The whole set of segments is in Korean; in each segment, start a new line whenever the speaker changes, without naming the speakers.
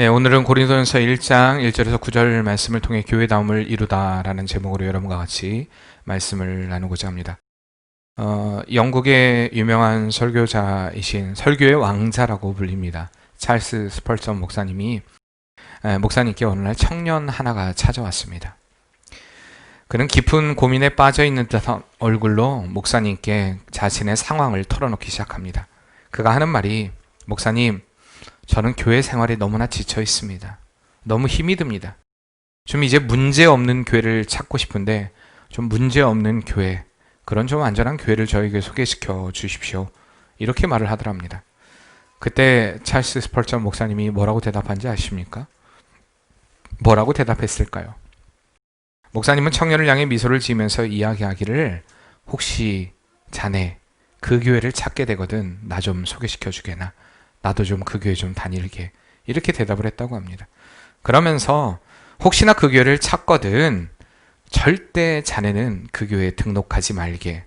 오늘은 고린도전서 1장 1절에서 9절 말씀을 통해 교회다움을 이루다라는 제목으로 여러분과 같이 말씀을 나누고자 합니다. 영국의 유명한 설교자이신 설교의 왕자라고 불립니다. 찰스 스펄전 목사님이 목사님께 어느 날 청년 하나가 찾아왔습니다. 그는 깊은 고민에 빠져있는 듯한 얼굴로 목사님께 자신의 상황을 털어놓기 시작합니다. 그가 하는 말이, 목사님, 저는 교회 생활에 너무나 지쳐 있습니다. 너무 힘이 듭니다. 좀 이제 문제 없는 교회를 찾고 싶은데 좀 문제 없는 교회, 그런 좀 안전한 교회를 저에게 소개시켜 주십시오. 이렇게 말을 하더랍니다. 그때 찰스 스펄전 목사님이 뭐라고 대답한지 아십니까? 뭐라고 대답했을까요? 목사님은 청년을 향해 미소를 지으면서 이야기하기를, 혹시 자네 그 교회를 찾게 되거든 나 좀 소개시켜 주게나. 나도 좀 그 교회 좀 다닐게. 이렇게 대답을 했다고 합니다. 그러면서 혹시나 그 교회를 찾거든 절대 자네는 그 교회에 등록하지 말게.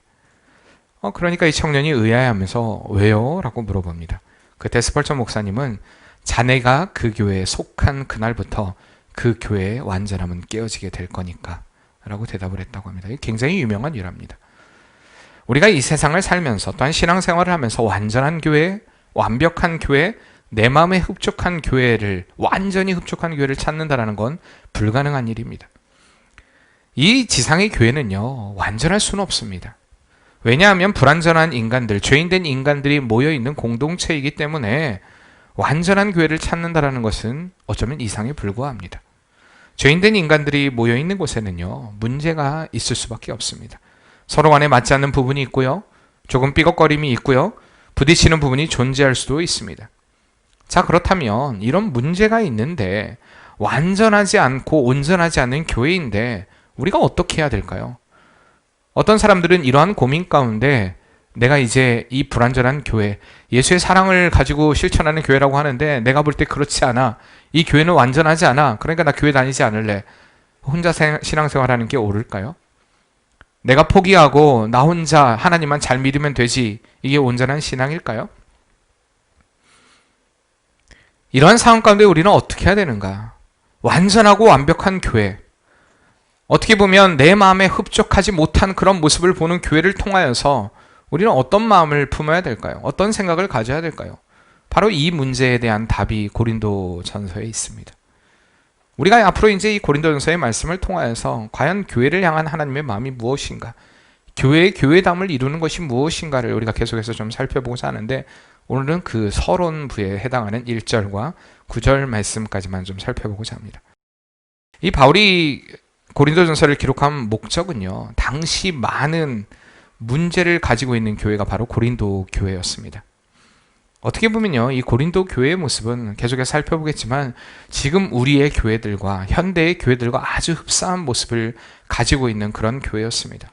그러니까 이 청년이 의아해하면서 왜요? 라고 물어봅니다. 그때 스펄전 목사님은 자네가 그 교회에 속한 그날부터 그 교회의 완전함은 깨어지게 될 거니까 라고 대답을 했다고 합니다. 굉장히 유명한 일화입니다. 우리가 이 세상을 살면서 또한 신앙생활을 하면서 완전한 교회, 완벽한 교회, 내 마음에 흡족한 교회를, 완전히 흡족한 교회를 찾는다는 건 불가능한 일입니다. 이 지상의 교회는요, 완전할 수는 없습니다. 왜냐하면 불완전한 인간들, 죄인된 인간들이 모여있는 공동체이기 때문에 완전한 교회를 찾는다는 것은 어쩌면 이상에 불과합니다. 죄인된 인간들이 모여있는 곳에는요, 문제가 있을 수밖에 없습니다. 서로 간에 맞지 않는 부분이 있고요, 조금 삐걱거림이 있고요, 부딪히는 부분이 존재할 수도 있습니다. 자, 그렇다면 이런 문제가 있는데 완전하지 않고 온전하지 않은 교회인데 우리가 어떻게 해야 될까요? 어떤 사람들은 이러한 고민 가운데 내가 이제 이 불완전한 교회, 예수의 사랑을 가지고 실천하는 교회라고 하는데 내가 볼 때 그렇지 않아. 이 교회는 완전하지 않아. 그러니까 나 교회 다니지 않을래. 혼자 신앙생활하는 게 옳을까요? 내가 포기하고 나 혼자 하나님만 잘 믿으면 되지. 이게 온전한 신앙일까요? 이러한 상황 가운데 우리는 어떻게 해야 되는가? 완전하고 완벽한 교회, 어떻게 보면 내 마음에 흡족하지 못한 그런 모습을 보는 교회를 통하여서 우리는 어떤 마음을 품어야 될까요? 어떤 생각을 가져야 될까요? 바로 이 문제에 대한 답이 고린도전서에 있습니다. 우리가 앞으로 이제 이 고린도전서의 말씀을 통하여서 과연 교회를 향한 하나님의 마음이 무엇인가, 교회의 교회담을 이루는 것이 무엇인가를 우리가 계속해서 좀 살펴보고자 하는데, 오늘은 그 서론부에 해당하는 1절과 9절 말씀까지만 좀 살펴보고자 합니다. 이 바울이 고린도전서를 기록한 목적은요, 당시 많은 문제를 가지고 있는 교회가 바로 고린도 교회였습니다. 어떻게 보면요, 이 고린도 교회의 모습은 계속해서 살펴보겠지만 지금 우리의 교회들과 현대의 교회들과 아주 흡사한 모습을 가지고 있는 그런 교회였습니다.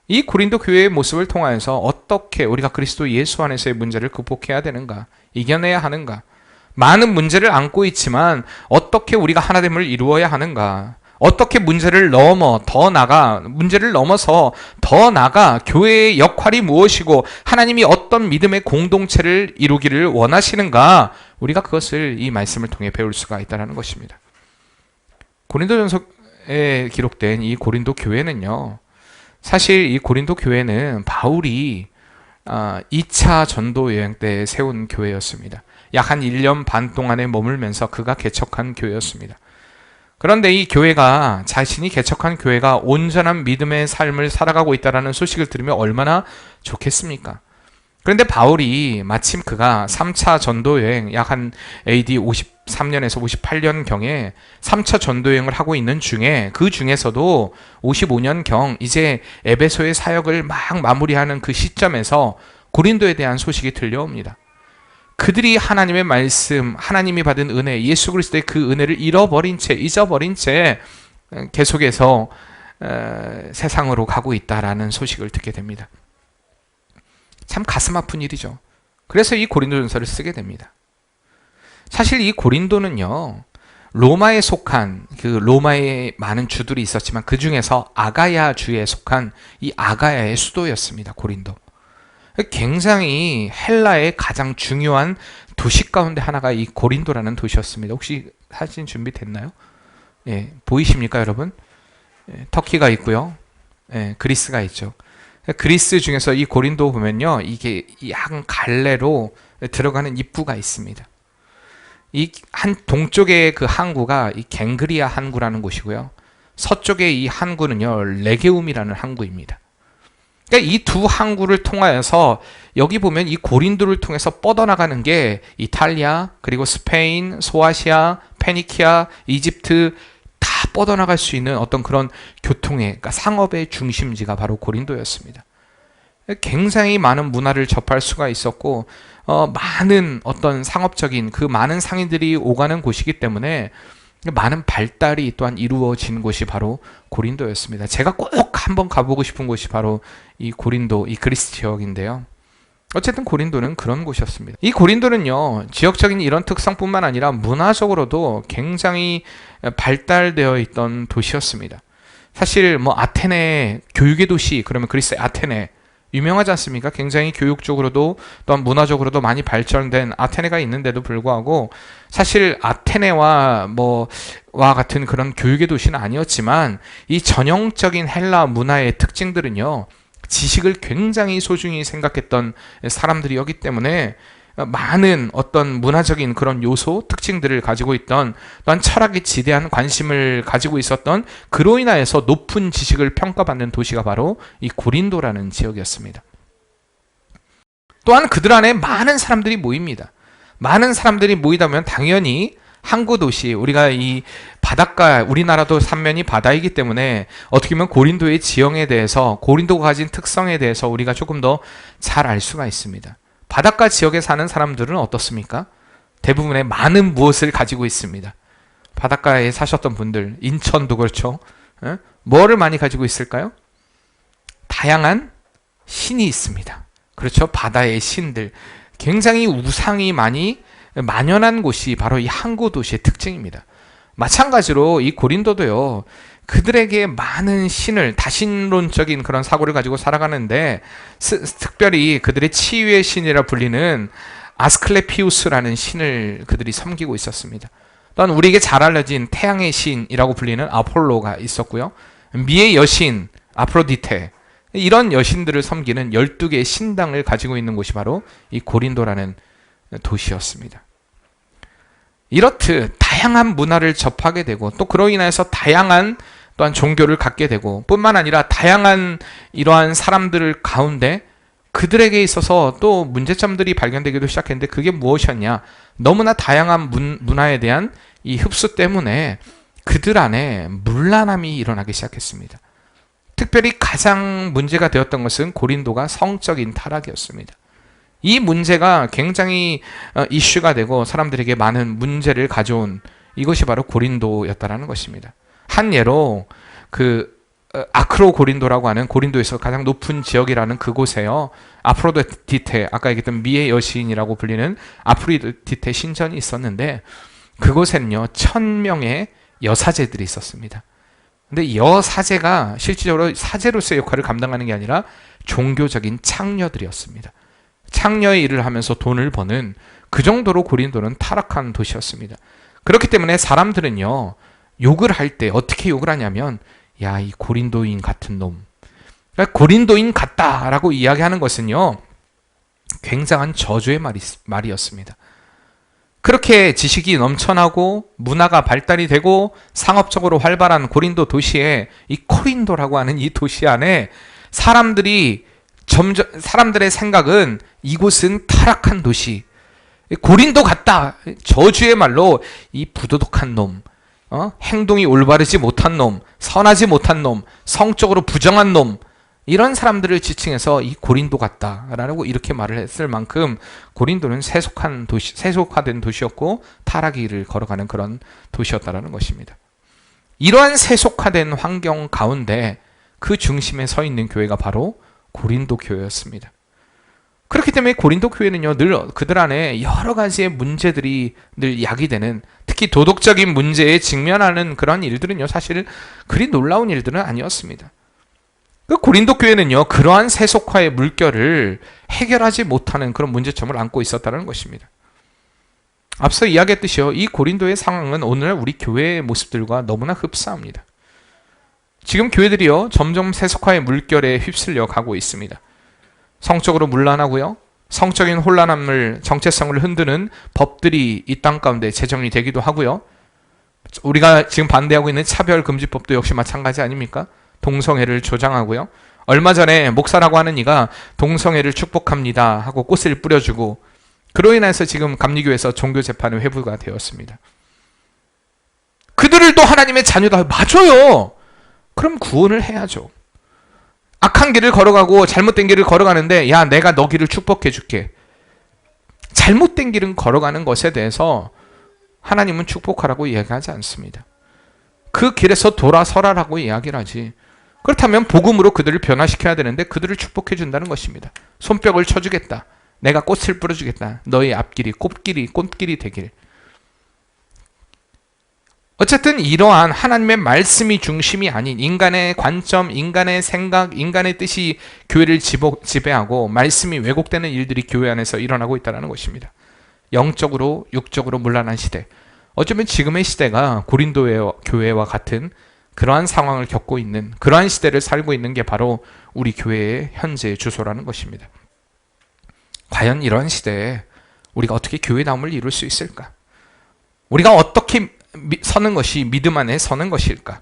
이 고린도 교회의 모습을 통하여서 어떻게 우리가 그리스도 예수 안에서의 문제를 극복해야 되는가, 이겨내야 하는가, 많은 문제를 안고 있지만 어떻게 우리가 하나됨을 이루어야 하는가, 어떻게 문제를 넘어서 더 나아가 교회의 역할이 무엇이고 하나님이 어떤 믿음의 공동체를 이루기를 원하시는가, 우리가 그것을 이 말씀을 통해 배울 수가 있다는 것입니다. 고린도전서에 기록된 이 고린도 교회는요, 사실 이 고린도 교회는 바울이 2차 전도 여행 때 세운 교회였습니다. 약 한 1년 반 동안에 머물면서 그가 개척한 교회였습니다. 그런데 이 교회가, 자신이 개척한 교회가 온전한 믿음의 삶을 살아가고 있다는 소식을 들으면 얼마나 좋겠습니까? 그런데 바울이 마침 그가 3차 전도여행, 약 한 AD 53년에서 58년경에 3차 전도여행을 하고 있는 중에, 그 중에서도 55년경 이제 에베소의 사역을 막 마무리하는 그 시점에서 고린도에 대한 소식이 들려옵니다. 그들이 하나님의 말씀, 하나님이 받은 은혜, 예수 그리스도의 그 은혜를 잊어버린 채 계속해서 세상으로 가고 있다라는 소식을 듣게 됩니다. 참 가슴 아픈 일이죠. 그래서 이 고린도전서를 쓰게 됩니다. 사실 이 고린도는요, 로마에 속한, 그 로마에 많은 주들이 있었지만 그 중에서 아가야 주에 속한 이 아가야의 수도였습니다. 고린도. 굉장히 헬라의 가장 중요한 도시 가운데 하나가 이 고린도라는 도시였습니다. 혹시 사진 준비됐나요? 예, 보이십니까, 여러분? 예, 터키가 있고요. 예, 그리스가 있죠. 그리스 중에서 이 고린도 보면요, 이게 이 한 갈래로 들어가는 입구가 있습니다. 이 한 동쪽의 그 항구가 이 갱그리아 항구라는 곳이고요. 서쪽의 이 항구는요, 레게움이라는 항구입니다. 그러니까 이 두 항구를 통하여서 여기 보면 이 고린도를 통해서 뻗어나가는 게 이탈리아, 그리고 스페인, 소아시아, 페니키아, 이집트 다 뻗어나갈 수 있는 어떤 그런 교통의, 그러니까 상업의 중심지가 바로 고린도였습니다. 굉장히 많은 문화를 접할 수가 있었고, 많은 어떤 상업적인 그 많은 상인들이 오가는 곳이기 때문에 많은 발달이 또한 이루어진 곳이 바로 고린도였습니다. 제가 꼭 한번 가보고 싶은 곳이 바로 이 고린도, 이 그리스 지역인데요. 어쨌든 고린도는 그런 곳이었습니다. 이 고린도는요, 지역적인 이런 특성뿐만 아니라 문화적으로도 굉장히 발달되어 있던 도시였습니다. 사실 뭐 아테네 교육의 도시, 그러면 그리스의 아테네 유명하지 않습니까? 굉장히 교육적으로도 또한 문화적으로도 많이 발전된 아테네가 있는데도 불구하고 사실 아테네와 와 같은 그런 교육의 도시는 아니었지만 이 전형적인 헬라 문화의 특징들은요, 지식을 굉장히 소중히 생각했던 사람들이었기 때문에 많은 어떤 문화적인 그런 요소, 특징들을 가지고 있던, 또한 철학에 지대한 관심을 가지고 있었던, 그로 인하여서 높은 지식을 평가받는 도시가 바로 이 고린도라는 지역이었습니다. 또한 그들 안에 많은 사람들이 모입니다. 많은 사람들이 모이다 보면 당연히 항구 도시, 우리가 이 바닷가, 우리나라도 삼면이 바다이기 때문에 어떻게 보면 고린도의 지형에 대해서, 고린도가 가진 특성에 대해서 우리가 조금 더 잘 알 수가 있습니다. 바닷가 지역에 사는 사람들은 어떻습니까? 대부분의 많은 무엇을 가지고 있습니다. 바닷가에 사셨던 분들, 인천도 그렇죠. 뭐를 많이 가지고 있을까요? 다양한 신이 있습니다. 그렇죠. 바다의 신들. 굉장히 우상이 많이 만연한 곳이 바로 이 항구 도시의 특징입니다. 마찬가지로 이 고린도도요, 그들에게 많은 신을, 다신론적인 그런 사고를 가지고 살아가는데, 특별히 그들의 치유의 신이라 불리는 아스클레피우스라는 신을 그들이 섬기고 있었습니다. 또한 우리에게 잘 알려진 태양의 신이라고 불리는 아폴로가 있었고요. 미의 여신 아프로디테, 이런 여신들을 섬기는 12개의 신당을 가지고 있는 곳이 바로 이 고린도라는 도시였습니다. 이렇듯 다양한 문화를 접하게 되고, 또 그로 인해서 다양한 또한 종교를 갖게 되고, 뿐만 아니라 다양한 이러한 사람들 가운데 그들에게 있어서 또 문제점들이 발견되기도 시작했는데, 그게 무엇이었냐? 너무나 다양한 문화에 대한 이 흡수 때문에 그들 안에 문란함이 일어나기 시작했습니다. 특별히 가장 문제가 되었던 것은 고린도가 성적인 타락이었습니다. 이 문제가 굉장히 이슈가 되고 사람들에게 많은 문제를 가져온, 이것이 바로 고린도였다라는 것입니다. 한 예로 아크로 고린도라고 하는, 고린도에서 가장 높은 지역이라는 그곳에요, 아프로디테, 아까 얘기했던 미의 여신이라고 불리는 아프로디테 신전이 있었는데, 그곳에는요 1000명의 여사제들이 있었습니다. 근데 여사제가 실질적으로 사제로서의 역할을 감당하는 게 아니라 종교적인 창녀들이었습니다. 창녀의 일을 하면서 돈을 버는, 그 정도로 고린도는 타락한 도시였습니다. 그렇기 때문에 사람들은요, 욕을 할 때 어떻게 욕을 하냐면, 야, 이 고린도인 같은 놈. 그러니까 고린도인 같다라고 이야기하는 것은요, 굉장한 저주의 말이었습니다. 그렇게 지식이 넘쳐나고 문화가 발달이 되고 상업적으로 활발한 고린도 도시에, 이 코린도라고 하는 이 도시 안에 사람들의 생각은 이곳은 타락한 도시, 고린도 같다, 저주의 말로 이 부도덕한 놈, 행동이 올바르지 못한 놈, 선하지 못한 놈, 성적으로 부정한 놈, 이런 사람들을 지칭해서 이 고린도 같다라고 이렇게 말을 했을 만큼 고린도는 세속화된 도시였고 타락의 길을 걸어가는 그런 도시였다라는 것입니다. 이러한 세속화된 환경 가운데 그 중심에 서 있는 교회가 바로 고린도 교회였습니다. 그렇기 때문에 고린도 교회는요, 늘 그들 안에 여러 가지의 문제들이 늘 야기되는, 특히 도덕적인 문제에 직면하는 그런 일들은요, 사실 그리 놀라운 일들은 아니었습니다. 그 고린도 교회는요, 그러한 세속화의 물결을 해결하지 못하는 그런 문제점을 안고 있었다는 것입니다. 앞서 이야기했듯이요, 이 고린도의 상황은 오늘날 우리 교회의 모습들과 너무나 흡사합니다. 지금 교회들이요, 점점 세속화의 물결에 휩쓸려 가고 있습니다. 성적으로 문란하고요, 성적인 혼란함을, 정체성을 흔드는 법들이 이 땅 가운데 제정이 되기도 하고요, 우리가 지금 반대하고 있는 차별금지법도 역시 마찬가지 아닙니까? 동성애를 조장하고요, 얼마 전에 목사라고 하는 이가 동성애를 축복합니다 하고 꽃을 뿌려주고, 그로 인해서 지금 감리교에서 종교재판이 회부가 되었습니다. 그들을 또 하나님의 자녀다. 맞아요. 그럼 구원을 해야죠. 악한 길을 걸어가고 잘못된 길을 걸어가는데, 야, 내가 너 길을 축복해 줄게. 잘못된 길은 걸어가는 것에 대해서 하나님은 축복하라고 이야기하지 않습니다. 그 길에서 돌아서라라고 이야기를 하지. 그렇다면 복음으로 그들을 변화시켜야 되는데 그들을 축복해 준다는 것입니다. 손뼉을 쳐주겠다. 내가 꽃을 뿌려주겠다. 너의 앞길이 꽃길이 되길. 어쨌든 이러한 하나님의 말씀이 중심이 아닌 인간의 관점, 인간의 생각, 인간의 뜻이 교회를 지배하고 말씀이 왜곡되는 일들이 교회 안에서 일어나고 있다는 것입니다. 영적으로 육적으로 문란한 시대. 어쩌면 지금의 시대가 고린도의 교회와 같은 그러한 상황을 겪고 있는, 그러한 시대를 살고 있는 게 바로 우리 교회의 현재 주소라는 것입니다. 과연 이러한 시대에 우리가 어떻게 교회다움을 이룰 수 있을까? 우리가 어떻게 서는 것이 믿음 안에 서는 것일까?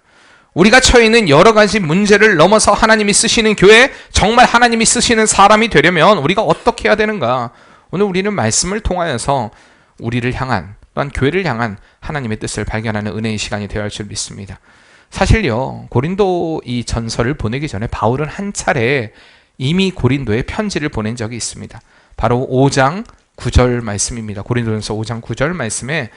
우리가 처해 있는 여러 가지 문제를 넘어서 하나님이 쓰시는 교회, 정말 하나님이 쓰시는 사람이 되려면 우리가 어떻게 해야 되는가? 오늘 우리는 말씀을 통하여서 우리를 향한, 또한 교회를 향한 하나님의 뜻을 발견하는 은혜의 시간이 되어야 할 줄 믿습니다. 사실요, 고린도 이 전서를 보내기 전에 바울은 한 차례 이미 고린도에 편지를 보낸 적이 있습니다. 바로 5장 9절 말씀입니다. 고린도전서 5장 9절 말씀에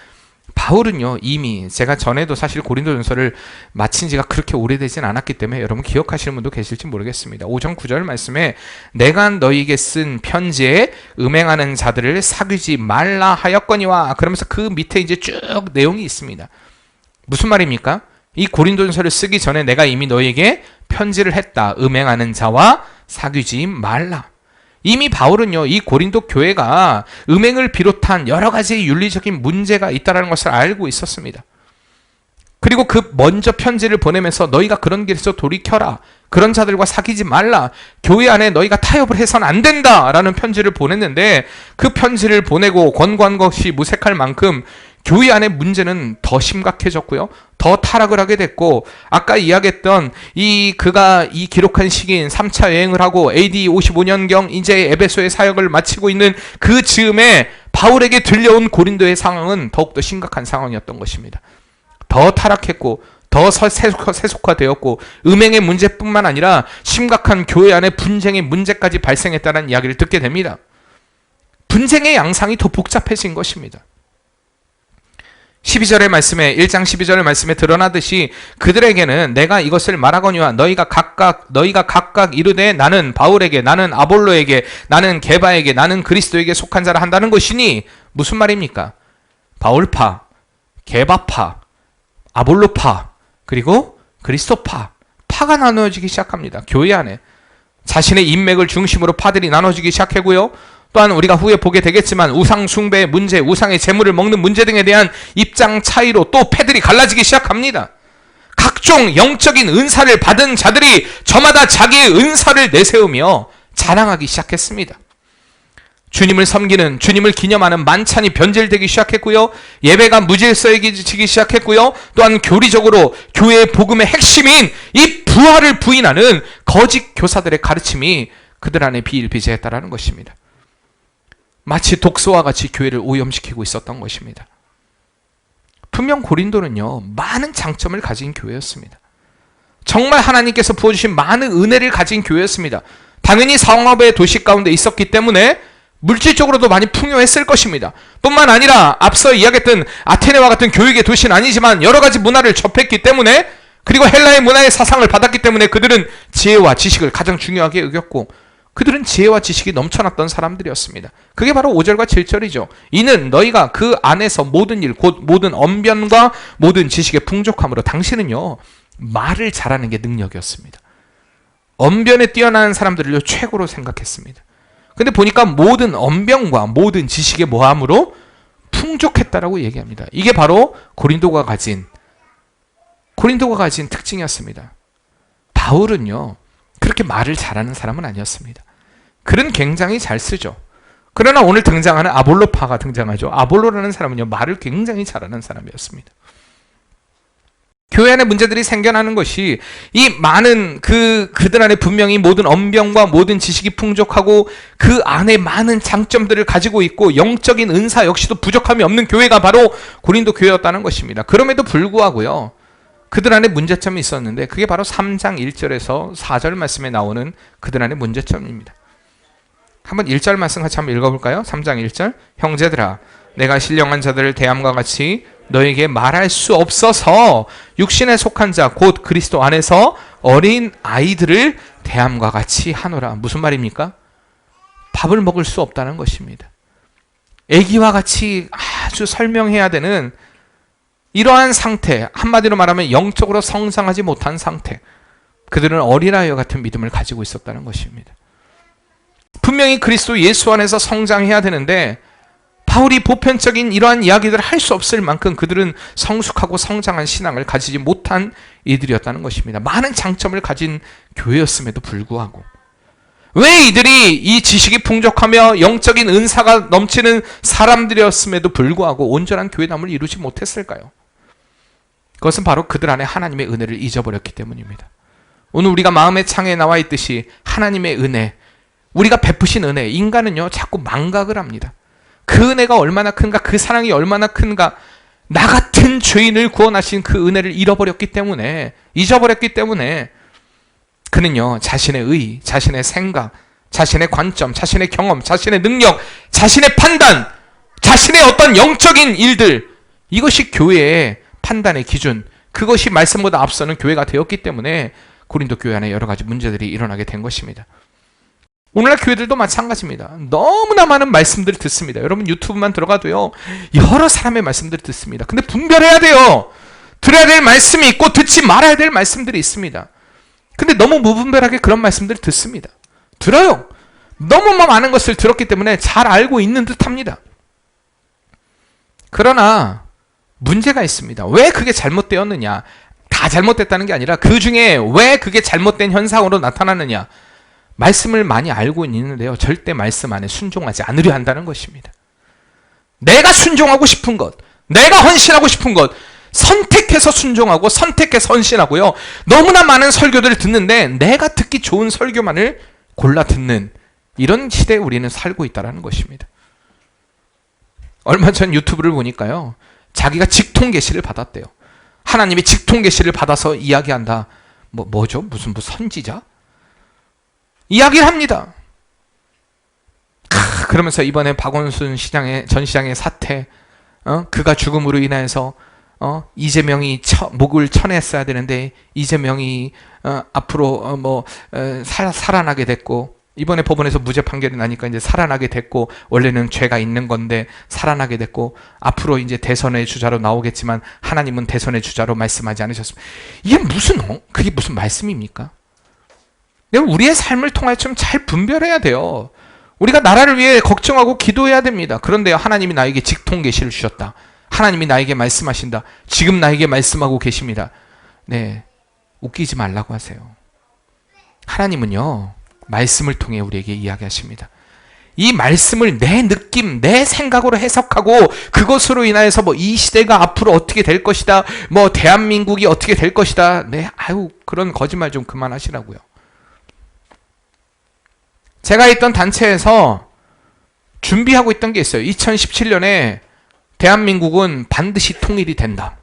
바울은요, 이미 제가 전에도 사실 고린도전서를 마친 지가 그렇게 오래되진 않았기 때문에 여러분 기억하시는 분도 계실지 모르겠습니다. 5장 9절 말씀에 내가 너희에게 쓴 편지에 음행하는 자들을 사귀지 말라 하였거니와, 그러면서 그 밑에 이제 쭉 내용이 있습니다. 무슨 말입니까? 이 고린도전서를 쓰기 전에 내가 이미 너희에게 편지를 했다. 음행하는 자와 사귀지 말라. 이미 바울은요, 이 고린도 교회가 음행을 비롯한 여러 가지 윤리적인 문제가 있다는 것을 알고 있었습니다. 그리고 그 먼저 편지를 보내면서 너희가 그런 길에서 돌이켜라. 그런 자들과 사귀지 말라. 교회 안에 너희가 타협을 해서는 안 된다라는 편지를 보냈는데, 그 편지를 보내고 권고한 것이 무색할 만큼 교회 안의 문제는 더 심각해졌고요, 더 타락을 하게 됐고, 아까 이야기했던 그가 기록한 시기인 3차 여행을 하고 AD 55년경 이제 에베소의 사역을 마치고 있는 그 즈음에 바울에게 들려온 고린도의 상황은 더욱더 심각한 상황이었던 것입니다. 더 타락했고 더 세속화되었고 음행의 문제뿐만 아니라 심각한 교회 안에 분쟁의 문제까지 발생했다는 이야기를 듣게 됩니다. 분쟁의 양상이 더 복잡해진 것입니다. 12절의 말씀에, 1장 12절의 말씀에 드러나듯이 그들에게는 내가 이것을 말하거니와 너희가 각각 이르되 나는 바울에게, 나는 아볼로에게, 나는 게바에게, 나는 그리스도에게 속한 자라 한다는 것이니, 무슨 말입니까? 바울파, 게바파, 아볼로파, 그리고 그리스도파, 파가 나누어지기 시작합니다. 교회 안에 자신의 인맥을 중심으로 파들이 나눠지기 시작하고요, 또한 우리가 후에 보게 되겠지만 우상 숭배의 문제, 우상의 재물을 먹는 문제 등에 대한 입장 차이로 또 패들이 갈라지기 시작합니다. 각종 영적인 은사를 받은 자들이 저마다 자기의 은사를 내세우며 자랑하기 시작했습니다. 주님을 섬기는, 주님을 기념하는 만찬이 변질되기 시작했고요, 예배가 무질서해지기 시작했고요, 또한 교리적으로 교회의 복음의 핵심인 이 부활을 부인하는 거짓 교사들의 가르침이 그들 안에 비일비재했다라는 것입니다. 마치 독소와 같이 교회를 오염시키고 있었던 것입니다. 분명 고린도는요, 많은 장점을 가진 교회였습니다. 정말 하나님께서 부어주신 많은 은혜를 가진 교회였습니다. 당연히 성읍의 도시 가운데 있었기 때문에 물질적으로도 많이 풍요했을 것입니다. 뿐만 아니라 앞서 이야기했던 아테네와 같은 교육의 도시는 아니지만 여러 가지 문화를 접했기 때문에, 그리고 헬라의 문화의 사상을 받았기 때문에 그들은 지혜와 지식을 가장 중요하게 여겼고, 그들은 지혜와 지식이 넘쳐났던 사람들이었습니다. 그게 바로 5절과 7절이죠. 이는 너희가 그 안에서 모든 일, 곧 모든 언변과 모든 지식의 풍족함으로, 당신은요, 말을 잘하는 게 능력이었습니다. 언변에 뛰어난 사람들을 최고로 생각했습니다. 근데 보니까 모든 언변과 모든 지식의 모함으로 풍족했다라고 얘기합니다. 이게 바로 고린도가 가진 특징이었습니다. 바울은요, 그렇게 말을 잘하는 사람은 아니었습니다. 글은 굉장히 잘 쓰죠. 그러나 오늘 등장하는 아볼로파가 등장하죠. 아볼로라는 사람은요, 말을 굉장히 잘하는 사람이었습니다. 교회 안에 문제들이 생겨나는 것이 이 많은 그들 안에 분명히 모든 언병과 모든 지식이 풍족하고 그 안에 많은 장점들을 가지고 있고 영적인 은사 역시도 부족함이 없는 교회가 바로 고린도 교회였다는 것입니다. 그럼에도 불구하고요, 그들 안에 문제점이 있었는데 그게 바로 3장 1절에서 4절 말씀에 나오는 그들 안에 문제점입니다. 한번 1절 말씀 같이 한번 읽어볼까요? 3장 1절. 형제들아, 내가 신령한 자들을 대함과 같이 너에게 말할 수 없어서 육신에 속한 자 곧 그리스도 안에서 어린 아이들을 대함과 같이 하노라. 무슨 말입니까? 밥을 먹을 수 없다는 것입니다. 애기와 같이 아주 설명해야 되는 이러한 상태, 한마디로 말하면 영적으로 성장하지 못한 상태, 그들은 어린아이와 같은 믿음을 가지고 있었다는 것입니다. 분명히 그리스도 예수 안에서 성장해야 되는데 바울이 보편적인 이러한 이야기들을 할 수 없을 만큼 그들은 성숙하고 성장한 신앙을 가지지 못한 이들이었다는 것입니다. 많은 장점을 가진 교회였음에도 불구하고 왜 이들이 이 지식이 풍족하며 영적인 은사가 넘치는 사람들이었음에도 불구하고 온전한 교회담을 이루지 못했을까요? 그것은 바로 그들 안에 하나님의 은혜를 잊어버렸기 때문입니다. 오늘 우리가 마음의 창에 나와 있듯이 하나님의 은혜, 우리가 베푸신 은혜, 인간은요 자꾸 망각을 합니다. 그 은혜가 얼마나 큰가, 그 사랑이 얼마나 큰가, 나 같은 죄인을 구원하신 그 은혜를 잊어버렸기 때문에 그는요 자신의 의, 자신의 생각, 자신의 관점, 자신의 경험, 자신의 능력, 자신의 판단, 자신의 어떤 영적인 일들, 이것이 교회의 판단의 기준, 그것이 말씀보다 앞서는 교회가 되었기 때문에 고린도 교회 안에 여러 가지 문제들이 일어나게 된 것입니다. 오늘날 교회들도 마찬가지입니다. 너무나 많은 말씀들을 듣습니다. 여러분 유튜브만 들어가도요 여러 사람의 말씀들을 듣습니다. 근데 분별해야 돼요. 들어야 될 말씀이 있고 듣지 말아야 될 말씀들이 있습니다. 근데 너무 무분별하게 그런 말씀들을 듣습니다. 들어요. 너무 많은 것을 들었기 때문에 잘 알고 있는 듯합니다. 그러나 문제가 있습니다. 왜 그게 잘못되었느냐? 다 잘못됐다는 게 아니라 그 중에 왜 그게 잘못된 현상으로 나타나느냐? 말씀을 많이 알고 있는데요, 절대 말씀 안에 순종하지 않으려 한다는 것입니다. 내가 순종하고 싶은 것, 내가 헌신하고 싶은 것, 선택해서 순종하고 선택해서 헌신하고요, 너무나 많은 설교들을 듣는데 내가 듣기 좋은 설교만을 골라 듣는 이런 시대에 우리는 살고 있다는 것입니다. 얼마 전 유튜브를 보니까요, 자기가 직통 계시를 받았대요. 하나님이 직통 계시를 받아서 이야기한다. 뭐죠? 무슨 선지자? 이야기를 합니다. 그러면서 이번에 박원순 전 시장의 사태, 그가 죽음으로 인해서 이재명이 목을 쳐냈어야 되는데 이재명이 앞으로 살아나게 됐고, 이번에 법원에서 무죄 판결이 나니까 이제 살아나게 됐고, 원래는 죄가 있는 건데 살아나게 됐고, 앞으로 이제 대선의 주자로 나오겠지만 하나님은 대선의 주자로 말씀하지 않으셨습니다. 이게 그게 무슨 말씀입니까? 우리의 삶을 통하여 좀 잘 분별해야 돼요. 우리가 나라를 위해 걱정하고 기도해야 됩니다. 그런데 하나님이 나에게 직통 계시를 주셨다. 하나님이 나에게 말씀하신다. 지금 나에게 말씀하고 계십니다. 네, 웃기지 말라고 하세요. 하나님은요 말씀을 통해 우리에게 이야기하십니다. 이 말씀을 내 느낌, 내 생각으로 해석하고 그것으로 인하여서 이 시대가 앞으로 어떻게 될 것이다, 대한민국이 어떻게 될 것이다, 그런 거짓말 좀 그만하시라고요. 제가 있던 단체에서 준비하고 있던 게 있어요. 2017년에 대한민국은 반드시 통일이 된다.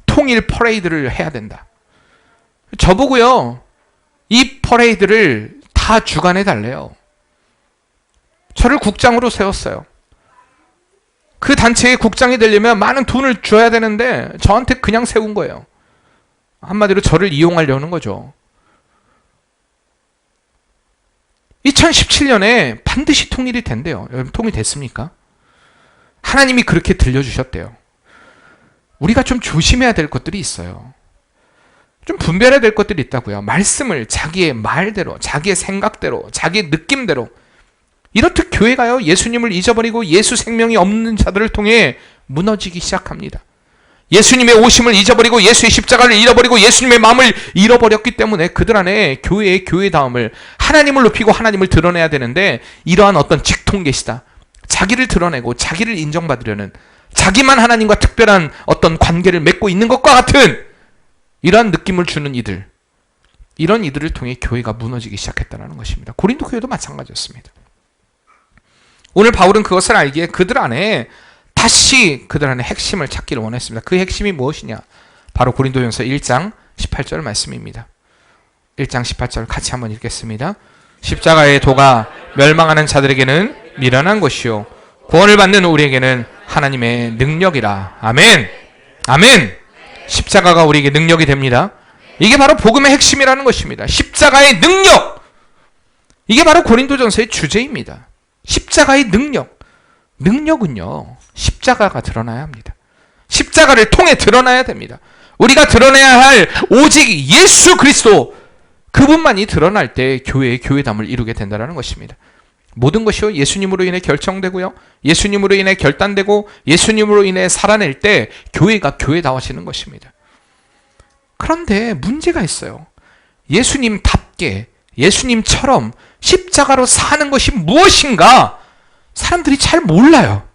통일 퍼레이드를 해야 된다. 저보고요, 이 퍼레이드를 다 주관해 달래요. 저를 국장으로 세웠어요. 그 단체의 국장이 되려면 많은 돈을 줘야 되는데 저한테 그냥 세운 거예요. 한마디로 저를 이용하려는 거죠. 2017년에 반드시 통일이 된대요. 여러분, 통일됐습니까? 하나님이 그렇게 들려주셨대요. 우리가 좀 조심해야 될 것들이 있어요. 좀 분별해야 될 것들이 있다고요. 말씀을 자기의 말대로, 자기의 생각대로, 자기의 느낌대로, 이렇듯 교회가요, 예수님을 잊어버리고 예수 생명이 없는 자들을 통해 무너지기 시작합니다. 예수님의 오심을 잊어버리고 예수의 십자가를 잃어버리고 예수님의 마음을 잃어버렸기 때문에 그들 안에 교회의 교회다움을, 하나님을 높이고 하나님을 드러내야 되는데 이러한 어떤 직통계시다, 자기를 드러내고 자기를 인정받으려는, 자기만 하나님과 특별한 어떤 관계를 맺고 있는 것과 같은 이러한 느낌을 주는 이들, 이런 이들을 통해 교회가 무너지기 시작했다는 것입니다. 고린도 교회도 마찬가지였습니다. 오늘 바울은 그것을 알기에 그들 안에 다시 그들 안에 핵심을 찾기를 원했습니다. 그 핵심이 무엇이냐? 바로 고린도전서 1장 18절 말씀입니다. 1장 18절 같이 한번 읽겠습니다. 십자가의 도가 멸망하는 자들에게는 미련한 것이요 구원을 받는 우리에게는 하나님의 능력이라. 아멘. 아멘. 십자가가 우리에게 능력이 됩니다. 이게 바로 복음의 핵심이라는 것입니다. 십자가의 능력. 이게 바로 고린도전서의 주제입니다. 십자가의 능력. 능력은요, 십자가가 드러나야 합니다. 십자가를 통해 드러나야 됩니다. 우리가 드러내야 할 오직 예수 그리스도, 그분만이 드러날 때 교회의 교회담을 이루게 된다는 것입니다. 모든 것이요, 예수님으로 인해 결정되고요, 예수님으로 인해 결단되고 예수님으로 인해 살아낼 때 교회가 교회다워지는 것입니다. 그런데 문제가 있어요. 예수님답게, 예수님처럼 십자가로 사는 것이 무엇인가 사람들이 잘 몰라요.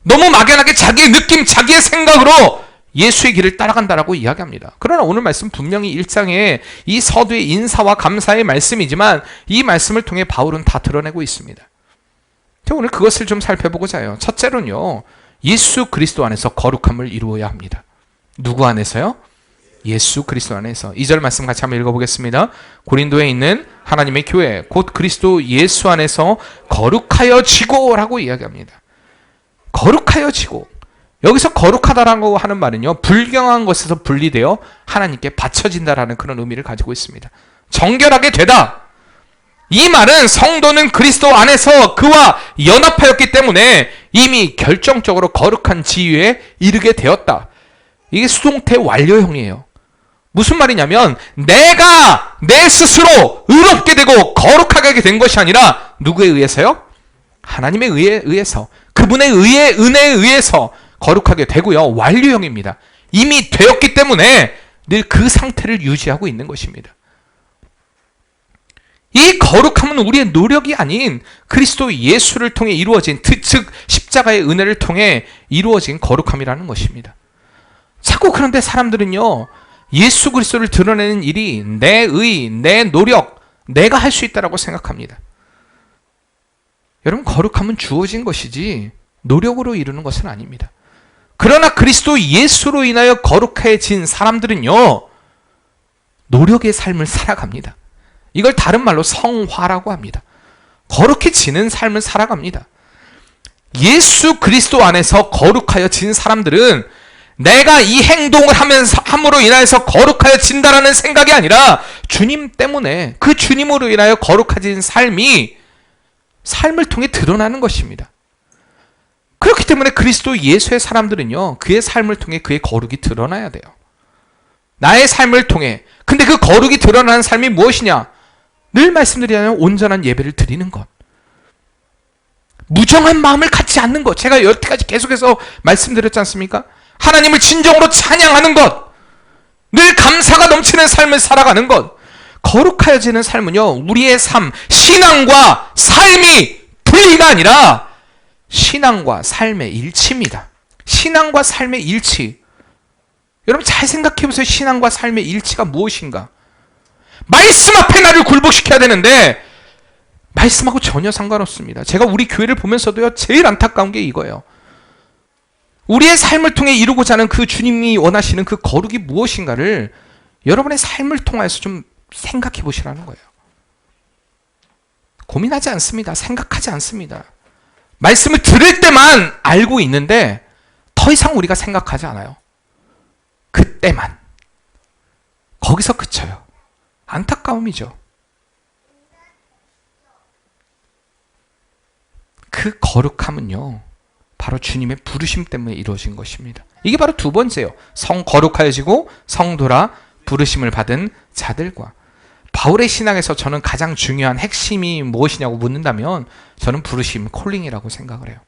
너무 막연하게 자기의 느낌, 자기의 생각으로 예수의 길을 따라간다라고 이야기합니다. 그러나 오늘 말씀 분명히 1장에 이 서두의 인사와 감사의 말씀이지만 이 말씀을 통해 바울은 다 드러내고 있습니다. 오늘 그것을 좀 살펴보고자 해요. 첫째로는요, 예수 그리스도 안에서 거룩함을 이루어야 합니다. 누구 안에서요? 예수 그리스도 안에서. 2절 말씀 같이 한번 읽어보겠습니다. 고린도에 있는 하나님의 교회 곧 그리스도 예수 안에서 거룩하여지고 라고 이야기합니다. 거룩하여지고, 여기서 거룩하다라고 하는 말은요, 불경한 것에서 분리되어 하나님께 바쳐진다라는 그런 의미를 가지고 있습니다. 정결하게 되다. 이 말은 성도는 그리스도 안에서 그와 연합하였기 때문에 이미 결정적으로 거룩한 지위에 이르게 되었다. 이게 수동태 완료형이에요. 무슨 말이냐면 내가 내 스스로 의롭게 되고 거룩하게 된 것이 아니라 누구에 의해서요? 하나님에 의해서, 그분의 은혜에 의해서 거룩하게 되고요. 완료형입니다. 이미 되었기 때문에 늘 그 상태를 유지하고 있는 것입니다. 이 거룩함은 우리의 노력이 아닌 그리스도 예수를 통해 이루어진, 즉 십자가의 은혜를 통해 이루어진 거룩함이라는 것입니다. 자꾸 그런데 사람들은요, 예수 그리스도를 드러내는 일이 내 의, 내 노력, 내가 할 수 있다라고 생각합니다. 여러분, 거룩함은 주어진 것이지 노력으로 이루는 것은 아닙니다. 그러나 그리스도 예수로 인하여 거룩해진 사람들은요, 노력의 삶을 살아갑니다. 이걸 다른 말로 성화라고 합니다. 거룩해지는 삶을 살아갑니다. 예수 그리스도 안에서 거룩하여진 사람들은 내가 이 행동을 함으로 인하여서 거룩하여진다라는 생각이 아니라 주님 때문에, 그 주님으로 인하여 거룩해진 삶을 통해 드러나는 것입니다. 그렇기 때문에 그리스도 예수의 사람들은요, 그의 삶을 통해 그의 거룩이 드러나야 돼요. 나의 삶을 통해. 근데 그 거룩이 드러나는 삶이 무엇이냐? 늘 말씀드리자면 온전한 예배를 드리는 것, 무정한 마음을 갖지 않는 것. 제가 여태까지 계속해서 말씀드렸지 않습니까? 하나님을 진정으로 찬양하는 것, 늘 감사가 넘치는 삶을 살아가는 것. 거룩하여지는 삶은요, 우리의 삶, 신앙과 삶이 분리가 아니라 신앙과 삶의 일치입니다. 신앙과 삶의 일치. 여러분 잘 생각해 보세요. 신앙과 삶의 일치가 무엇인가? 말씀 앞에 나를 굴복시켜야 되는데 말씀하고 전혀 상관없습니다. 제가 우리 교회를 보면서도요, 제일 안타까운 게 이거예요. 우리의 삶을 통해 이루고자 하는 그 주님이 원하시는 그 거룩이 무엇인가를 여러분의 삶을 통해서 좀 생각해 보시라는 거예요. 고민하지 않습니다. 생각하지 않습니다. 말씀을 들을 때만 알고 있는데 더 이상 우리가 생각하지 않아요. 그때만. 거기서 그쳐요. 안타까움이죠. 그 거룩함은요, 바로 주님의 부르심 때문에 이루어진 것입니다. 이게 바로 두 번째요. 성 거룩하여지고 성도라 부르심을 받은 자들과. 바울의 신앙에서 저는 가장 중요한 핵심이 무엇이냐고 묻는다면 저는 부르심, 콜링이라고 생각을 해요.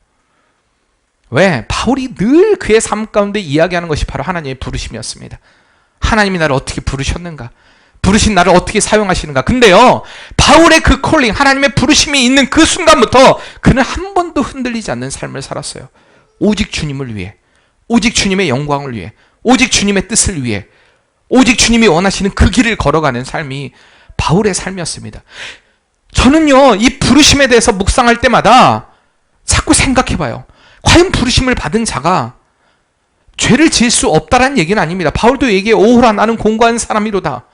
왜? 바울이 늘 그의 삶 가운데 이야기하는 것이 바로 하나님의 부르심이었습니다. 하나님이 나를 어떻게 부르셨는가? 부르신 나를 어떻게 사용하시는가? 근데요, 바울의 그 콜링, 하나님의 부르심이 있는 그 순간부터 그는 한 번도 흔들리지 않는 삶을 살았어요. 오직 주님을 위해, 오직 주님의 영광을 위해, 오직 주님의 뜻을 위해, 오직 주님이 원하시는 그 길을 걸어가는 삶이 바울의 삶이었습니다. 저는요, 이 부르심에 대해서 묵상할 때마다 자꾸 생각해봐요. 과연 부르심을 받은 자가 죄를 지을 수 없다라는 얘기는 아닙니다. 바울도 얘기해, 오호라 나는 공고한 사람이로다.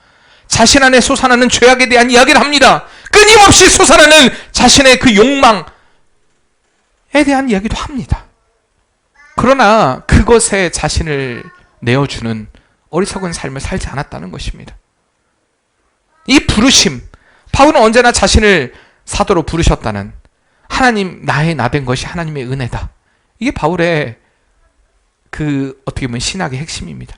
자신 안에 솟아나는 죄악에 대한 이야기를 합니다. 끊임없이 솟아나는 자신의 그 욕망에 대한 이야기도 합니다. 그러나 그것에 자신을 내어주는 어리석은 삶을 살지 않았다는 것입니다. 이 부르심, 바울은 언제나 자신을 사도로 부르셨다는, 하나님 나의 나 된 것이 하나님의 은혜다. 이게 바울의 그 어떻게 보면 신학의 핵심입니다.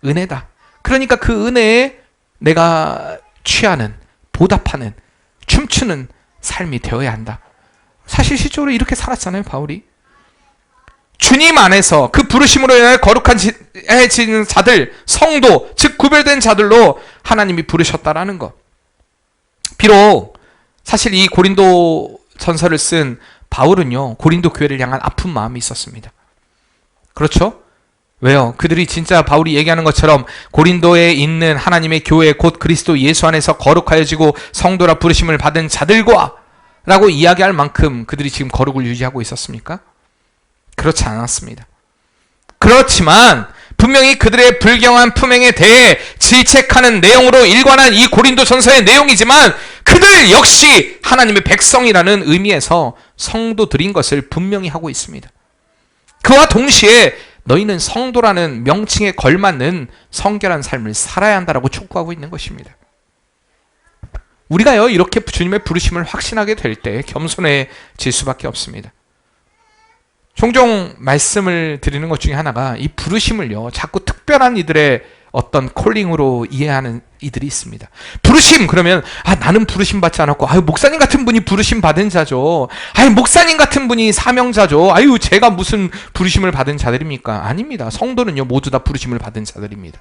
은혜다. 그러니까 그 은혜에 내가 취하는, 보답하는, 춤추는 삶이 되어야 한다. 사실 실적으로 이렇게 살았잖아요, 바울이. 주님 안에서 그 부르심으로 인해 거룩해지는 자들, 성도, 즉 구별된 자들로 하나님이 부르셨다라는 것. 비록 사실 이 고린도 전서를 쓴 바울은요, 고린도 교회를 향한 아픈 마음이 있었습니다. 그렇죠? 왜요? 그들이 진짜 바울이 얘기하는 것처럼 고린도에 있는 하나님의 교회 곧 그리스도 예수 안에서 거룩하여지고 성도라 부르심을 받은 자들과 라고 이야기할 만큼 그들이 지금 거룩을 유지하고 있었습니까? 그렇지 않았습니다. 그렇지만 분명히 그들의 불경한 품행에 대해 질책하는 내용으로 일관한 이 고린도 전서의 내용이지만 그들 역시 하나님의 백성이라는 의미에서 성도들인 것을 분명히 하고 있습니다. 그와 동시에 너희는 성도라는 명칭에 걸맞는 성결한 삶을 살아야 한다라고 촉구하고 있는 것입니다. 우리가요, 이렇게 주님의 부르심을 확신하게 될 때 겸손해질 수밖에 없습니다. 종종 말씀을 드리는 것 중에 하나가 이 부르심을요, 자꾸 특별한 이들의 어떤 콜링으로 이해하는 이들이 있습니다. 부르심 그러면 나는 부르심 받지 않았고 목사님 같은 분이 부르심 받은 자죠. 목사님 같은 분이 사명자죠. 제가 무슨 부르심을 받은 자들입니까? 아닙니다. 성도는요, 모두 다 부르심을 받은 자들입니다.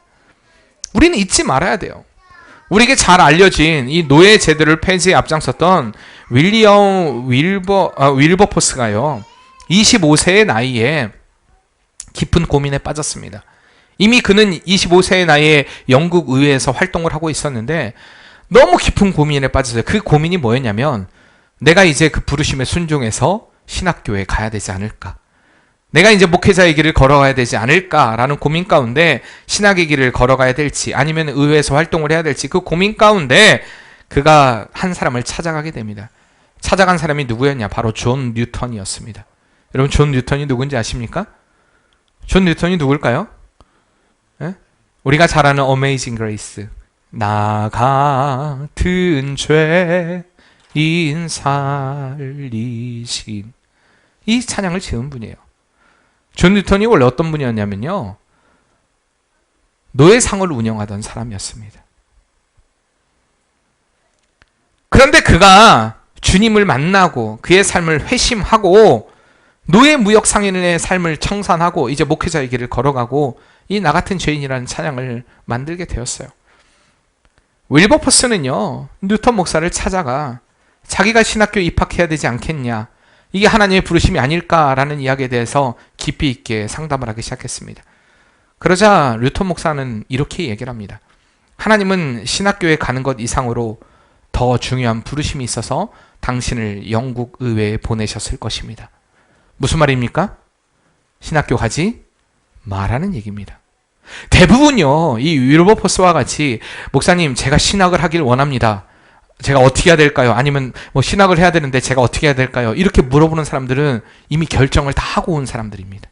우리는 잊지 말아야 돼요. 우리에게 잘 알려진 이 노예 제도를 폐지에 앞장섰던 윌리엄 윌버포스가요, 25세의 나이에 깊은 고민에 빠졌습니다. 이미 그는 25세의 나이에 영국 의회에서 활동을 하고 있었는데 너무 깊은 고민에 빠졌어요. 그 고민이 뭐였냐면, 내가 이제 그 부르심에 순종해서 신학교에 가야 되지 않을까, 내가 이제 목회자의 길을 걸어가야 되지 않을까라는 고민 가운데 신학의 길을 걸어가야 될지 아니면 의회에서 활동을 해야 될지, 그 고민 가운데 그가 한 사람을 찾아가게 됩니다. 찾아간 사람이 누구였냐? 바로 존 뉴턴이었습니다. 여러분, 존 뉴턴이 누군지 아십니까? 존 뉴턴이 누굴까요? 에? 우리가 잘 아는 Amazing Grace, 나 같은 죄인 살리신, 이 찬양을 지은 분이에요. 존 뉴턴이 원래 어떤 분이었냐면요, 노예상을 운영하던 사람이었습니다. 그런데 그가 주님을 만나고 그의 삶을 회심하고 노예 무역 상인의 삶을 청산하고 이제 목회자의 길을 걸어가고 이 나 같은 죄인이라는 찬양을 만들게 되었어요. 윌버포스는요, 뉴턴 목사를 찾아가 자기가 신학교에 입학해야 되지 않겠냐, 이게 하나님의 부르심이 아닐까라는 이야기에 대해서 깊이 있게 상담을 하기 시작했습니다. 그러자 뉴턴 목사는 이렇게 얘기를 합니다. 하나님은 신학교에 가는 것 이상으로 더 중요한 부르심이 있어서 당신을 영국 의회에 보내셨을 것입니다. 무슨 말입니까? 신학교 가지 말라는 얘기입니다. 대부분요, 이 윌버포스와 같이 목사님 제가 신학을 하길 원합니다, 제가 어떻게 해야 될까요? 아니면 신학을 해야 되는데 제가 어떻게 해야 될까요? 이렇게 물어보는 사람들은 이미 결정을 다 하고 온 사람들입니다.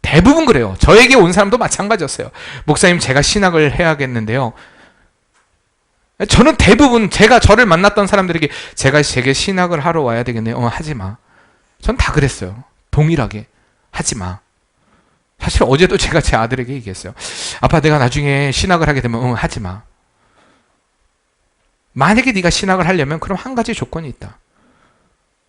대부분 그래요. 저에게 온 사람도 마찬가지였어요. 목사님 제가 신학을 해야겠는데요, 저는 대부분 저를 만났던 사람들에게 제가 제게 신학을 하러 와야 되겠네요. 하지 마. 전 다 그랬어요. 동일하게. 하지 마. 사실 어제도 제가 제 아들에게 얘기했어요. 아빠, 내가 나중에 신학을 하게 되면 하지 마. 만약에 네가 신학을 하려면 그럼 한 가지 조건이 있다.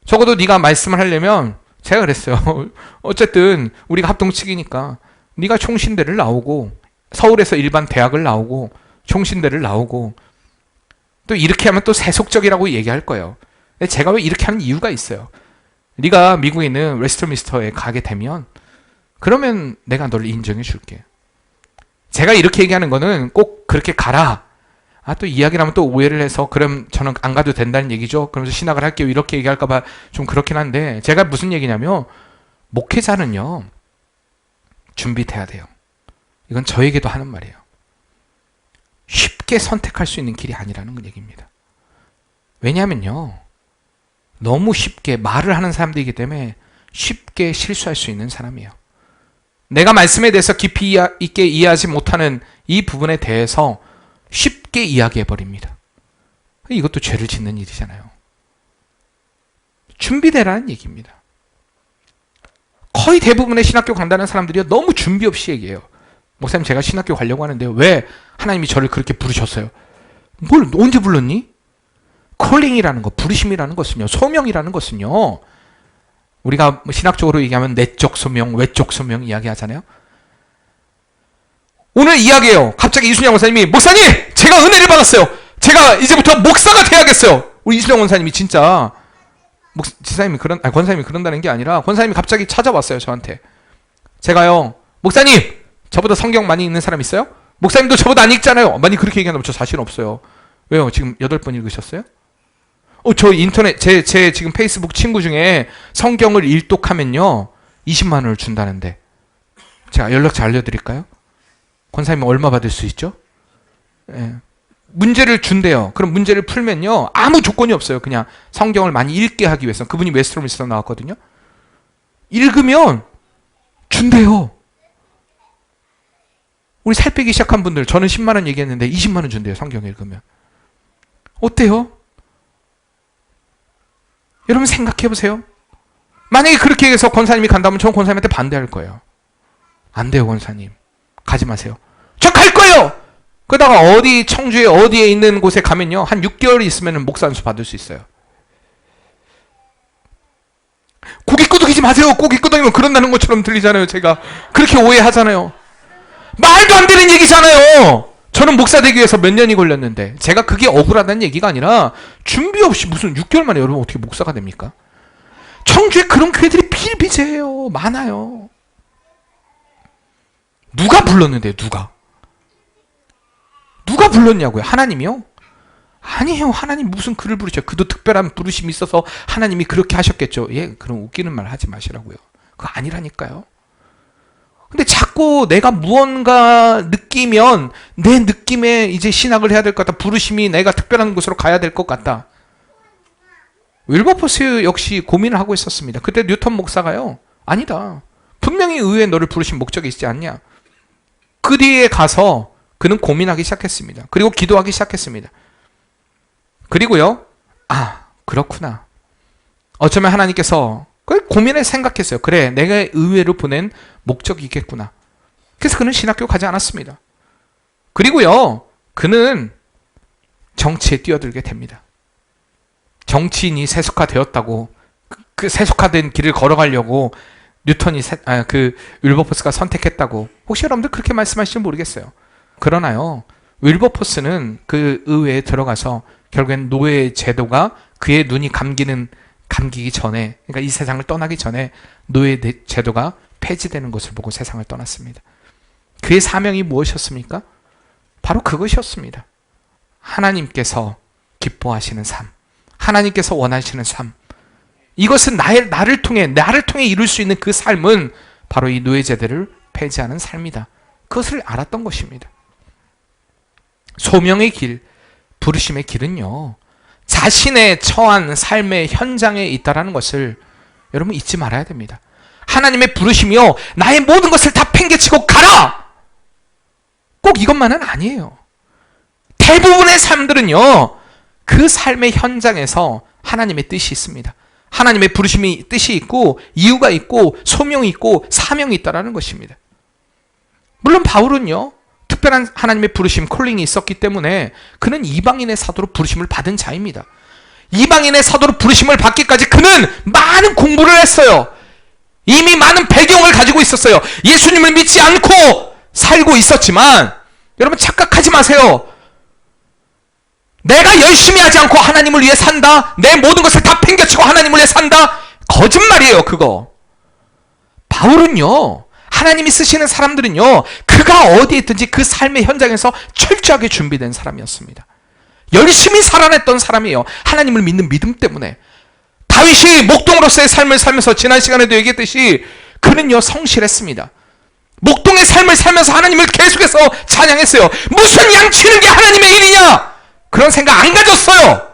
적어도 네가 말씀을 하려면 제가 그랬어요. 어쨌든 우리가 합동측이니까 네가 총신대를 나오고 서울에서 일반 대학을 나오고 총신대를 나오고 또 이렇게 하면 또 세속적이라고 얘기할 거예요. 근데 제가 왜 이렇게 하는 이유가 있어요. 네가 미국에 있는 웨스트민스터에 가게 되면 그러면 내가 너를 인정해 줄게. 제가 이렇게 얘기하는 거는 꼭 그렇게 가라. 또 이야기를 하면 또 오해를 해서 그럼 저는 안 가도 된다는 얘기죠. 그러면서 신학을 할게요. 이렇게 얘기할까 봐 좀 그렇긴 한데 제가 무슨 얘기냐면 목회자는요. 준비돼야 돼요. 이건 저에게도 하는 말이에요. 쉽게 선택할 수 있는 길이 아니라는 얘기입니다. 왜냐하면요. 너무 쉽게 말을 하는 사람들이기 때문에 쉽게 실수할 수 있는 사람이에요. 내가 말씀에 대해서 깊이 있게 이해하지 못하는 이 부분에 대해서 쉽게 이야기해버립니다. 이것도 죄를 짓는 일이잖아요. 준비되라는 얘기입니다. 거의 대부분의 신학교 간다는 사람들이 너무 준비 없이 얘기해요. 목사님 제가 신학교 가려고 하는데요. 왜 하나님이 저를 그렇게 부르셨어요? 뭘 언제 불렀니? 컬링이라는 거, 부르심이라는 것은요. 소명이라는 것은요. 우리가 신학적으로 얘기하면 내적 소명, 외적 소명 이야기하잖아요. 오늘 이야기해요. 갑자기 이순영 원사님이 목사님! 제가 은혜를 받았어요. 제가 이제부터 목사가 돼야겠어요. 우리 이순영 원사님이 진짜 권사님이 그런다는 게 아니라 권사님이 갑자기 찾아왔어요. 저한테. 제가요. 목사님! 저보다 성경 많이 읽는 사람 있어요? 목사님도 저보다 안 읽잖아요. 많이 그렇게 얘기한다면 저 자신 없어요. 왜요? 지금 8번 읽으셨어요? 저 인터넷 제 지금 페이스북 친구 중에 성경을 일독하면요 20만 원을 준다는데 제가 연락처 알려드릴까요? 권사님 얼마 받을 수 있죠? 예. 문제를 준대요. 그럼 문제를 풀면요 아무 조건이 없어요. 그냥 성경을 많이 읽게 하기 위해서. 그분이 웨스트민스터 나왔거든요. 읽으면 준대요. 우리 살 빼기 시작한 분들 저는 10만 원 얘기했는데 20만 원 준대요. 성경 읽으면. 어때요? 여러분 생각해 보세요. 만약에 그렇게 해서 권사님이 간다면 저는 권사님한테 반대할 거예요. 안 돼요, 권사님. 가지 마세요. 저 갈 거예요! 그러다가 어디 청주에 어디에 있는 곳에 가면요. 한 6개월 있으면 목사 안수 받을 수 있어요. 고개 끄덕이지 마세요. 고개 끄덕이면 그런다는 것처럼 들리잖아요. 제가. 그렇게 오해하잖아요. 말도 안 되는 얘기잖아요. 저는 목사 되기 위해서 몇 년이 걸렸는데 제가 그게 억울하다는 얘기가 아니라 준비 없이 무슨 6개월 만에 여러분 어떻게 목사가 됩니까? 청주에 그런 교회들이 비일비재해요. 많아요. 누가 불렀는데요? 누가 불렀냐고요? 하나님이요? 아니에요. 하나님 무슨 그를 부르셔. 그도 특별한 부르심이 있어서 하나님이 그렇게 하셨겠죠. 예, 그럼 웃기는 말 하지 마시라고요. 그거 아니라니까요. 근데 자꾸 내가 무언가 느끼면 내 느낌에 이제 신학을 해야 될 것 같다. 부르심이 내가 특별한 곳으로 가야 될 것 같다. 윌버포스 역시 고민을 하고 있었습니다. 그때 뉴턴 목사가요. 아니다. 분명히 의외에 너를 부르신 목적이 있지 않냐. 그 뒤에 가서 그는 고민하기 시작했습니다. 그리고 기도하기 시작했습니다. 그리고요. 그렇구나. 어쩌면 하나님께서 고민을 생각했어요. 그래, 내가 의외로 보낸 목적이 있겠구나. 그래서 그는 신학교 가지 않았습니다. 그리고요, 그는 정치에 뛰어들게 됩니다. 정치인이 세속화되었다고 그 세속화된 길을 걸어가려고 뉴턴이 윌버포스가 선택했다고 혹시 여러분들 그렇게 말씀하실지 모르겠어요. 그러나요, 윌버포스는 그 의회에 들어가서 결국엔 노예 제도가 그의 눈이 감기기 전에, 그러니까 이 세상을 떠나기 전에 노예 제도가 폐지되는 것을 보고 세상을 떠났습니다. 그의 사명이 무엇이었습니까? 바로 그것이었습니다. 하나님께서 기뻐하시는 삶, 하나님께서 원하시는 삶, 이것은 나를 통해 이룰 수 있는 그 삶은 바로 이 노예 제도를 폐지하는 삶이다. 그것을 알았던 것입니다. 소명의 길, 부르심의 길은요, 자신의 처한 삶의 현장에 있다는 것을 여러분 잊지 말아야 됩니다. 하나님의 부르심이요, 나의 모든 것을 다 팽개치고 가라! 꼭 이것만은 아니에요. 대부분의 삶들은요, 그 삶의 현장에서 하나님의 뜻이 있습니다. 하나님의 부르심이 뜻이 있고 이유가 있고 소명이 있고 사명이 있다는 것입니다. 물론 바울은요, 특별한 하나님의 부르심, 콜링이 있었기 때문에 그는 이방인의 사도로 부르심을 받은 자입니다. 이방인의 사도로 부르심을 받기까지 그는 많은 공부를 했어요. 이미 많은 배경을 가지고 있었어요. 예수님을 믿지 않고 살고 있었지만, 여러분 착각하지 마세요. 내가 열심히 하지 않고 하나님을 위해 산다, 내 모든 것을 다 팽개치고 하나님을 위해 산다, 거짓말이에요. 그거. 바울은요, 하나님이 쓰시는 사람들은요, 그가 어디에 있든지 그 삶의 현장에서 철저하게 준비된 사람이었습니다. 열심히 살아냈던 사람이에요. 하나님을 믿는 믿음 때문에. 다윗이 목동으로서의 삶을 살면서 지난 시간에도 얘기했듯이 그는요 성실했습니다. 목동의 삶을 살면서 하나님을 계속해서 찬양했어요. 무슨 양 치는 게 하나님의 일이냐, 그런 생각 안 가졌어요.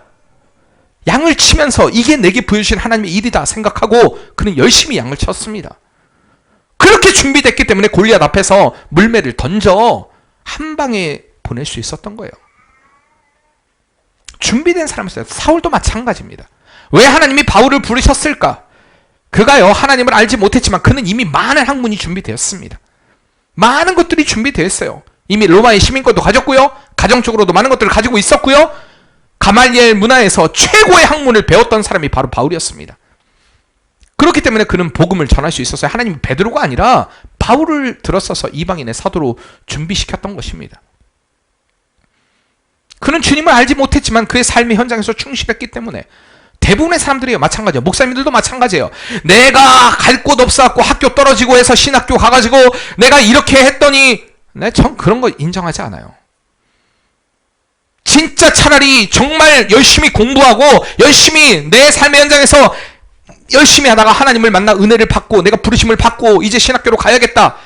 양을 치면서 이게 내게 보여주신 하나님의 일이다 생각하고 그는 열심히 양을 쳤습니다. 그렇게 준비됐기 때문에 골리앗 앞에서 물매를 던져 한 방에 보낼 수 있었던 거예요. 준비된 사람이었어요. 사울도 마찬가지입니다. 왜 하나님이 바울을 부르셨을까? 그가요 하나님을 알지 못했지만 그는 이미 많은 학문이 준비되었습니다. 많은 것들이 준비되었어요. 이미 로마의 시민권도 가졌고요, 가정적으로도 많은 것들을 가지고 있었고요, 가말리엘 문화에서 최고의 학문을 배웠던 사람이 바로 바울이었습니다. 그렇기 때문에 그는 복음을 전할 수 있었어요. 하나님이 베드로가 아니라 바울을 들어서서 이방인의 사도로 준비시켰던 것입니다. 그는 주님을 알지 못했지만 그의 삶의 현장에서 충실했기 때문에, 대부분의 사람들이요 마찬가지예요. 목사님들도 마찬가지예요. 내가 갈 곳 없어갖고 학교 떨어지고 해서 신학교 가가지고 내가 이렇게 했더니, 네, 전 그런 거 인정하지 않아요. 진짜 차라리 정말 열심히 공부하고 열심히 내 삶의 현장에서 열심히 하다가 하나님을 만나 은혜를 받고 내가 부르심을 받고 이제 신학교로 가야겠다,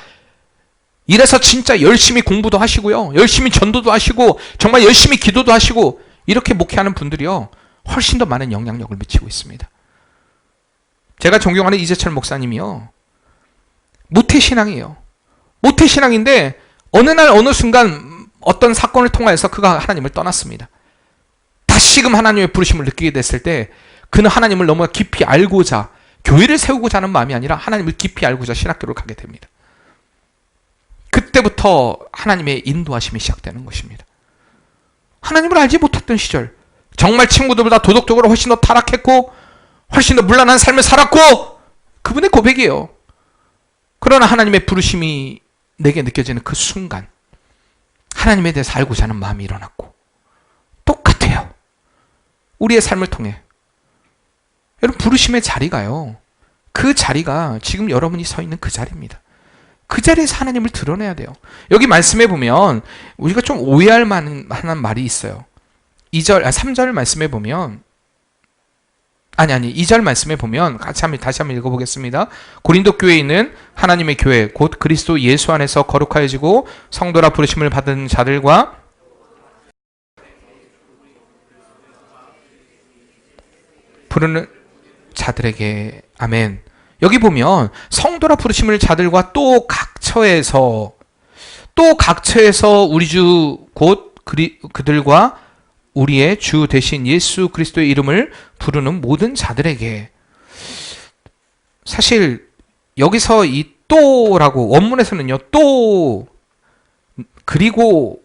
이래서 진짜 열심히 공부도 하시고요, 열심히 전도도 하시고 정말 열심히 기도도 하시고 이렇게 목회하는 분들이요 훨씬 더 많은 영향력을 미치고 있습니다. 제가 존경하는 이재철 목사님이요 모태신앙이에요. 모태신앙인데 어느 날 어느 순간 어떤 사건을 통하여서 그가 하나님을 떠났습니다. 다시금 하나님의 부르심을 느끼게 됐을 때 그는 하나님을 너무 깊이 알고자, 교회를 세우고자 하는 마음이 아니라 하나님을 깊이 알고자 신학교를 가게 됩니다. 그때부터 하나님의 인도하심이 시작되는 것입니다. 하나님을 알지 못했던 시절, 정말 친구들보다 도덕적으로 훨씬 더 타락했고 훨씬 더 문란한 삶을 살았고, 그분의 고백이에요. 그러나 하나님의 부르심이 내게 느껴지는 그 순간 하나님에 대해서 알고자 하는 마음이 일어났고, 똑같아요. 우리의 삶을 통해 여러분 부르심의 자리가요, 그 자리가 지금 여러분이 서 있는 그 자리입니다. 그 자리에서 하나님을 드러내야 돼요. 여기 말씀해 보면 우리가 좀 오해할 만한 말이 있어요. 3절 말씀해 보면, 2절 말씀해 보면 다시 한번 읽어보겠습니다. 고린도 교회에 있는 하나님의 교회 곧 그리스도 예수 안에서 거룩하여지고 성도라 부르심을 받은 자들과 부르는 자들에게, 아멘. 여기 보면 성도라 부르심을 자들과 또 각처에서 우리 주 곧 그들과 우리의 주 대신 예수 그리스도의 이름을 부르는 모든 자들에게. 사실 여기서 이 또라고 원문에서는요 또 그리고